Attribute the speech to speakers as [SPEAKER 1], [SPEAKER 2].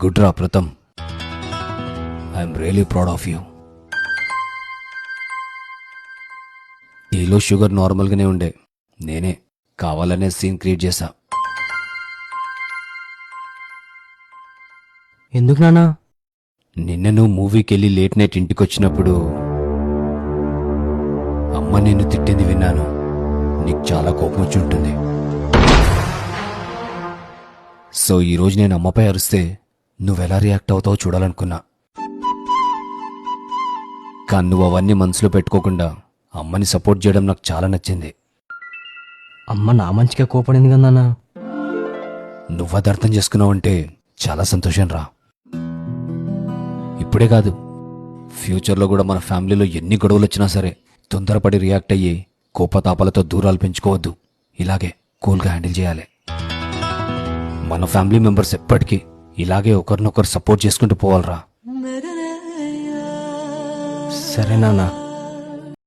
[SPEAKER 1] Good రా Pratham. I'm really proud of you. టీలో sugar నార్మల్గానే ఉండే, నేనే కావాలనే సీన్ క్రియేట్ చేశా.
[SPEAKER 2] ఎందుకు నాన్నా?
[SPEAKER 1] నిన్న నువ్వు మూవీకి వెళ్ళి లేట్ నైట్ ఇంటికొచ్చినప్పుడు అమ్మ నిన్ను తిట్టింది విన్నాను. నీకు చాలా కోపం వచ్చి ఉంటుంది. సో ఈరోజు నేను అమ్మపై అరిస్తే నువ్వెలా రియాక్ట్ అవుతావో చూడాలనుకున్నా. కానీ నువ్వు అవన్నీ మనసులో పెట్టుకోకుండా అమ్మని సపోర్ట్ చేయడం నాకు చాలా నచ్చింది.
[SPEAKER 2] అమ్మ నా మంచిగా కోపడింది కదా నాన్న.
[SPEAKER 1] నువ్వది అర్థం చేసుకున్నావంటే చాలా సంతోషం రా. ఇప్పుడే కాదు, ఫ్యూచర్లో కూడా మన ఫ్యామిలీలో ఎన్ని గొడవలు వచ్చినా సరే తొందరపడి రియాక్ట్ అయ్యి కోపతాపాలతో దూరాలు పెంచుకోవద్దు. ఇలాగే కూల్గా హ్యాండిల్ చేయాలి. మన ఫ్యామిలీ మెంబర్స్ ఎప్పటికీ ఇలాగే ఒకరినొకరు సపోర్ట్ చేసుకుంటూ పోవాలరా.
[SPEAKER 2] సరే నాన్న.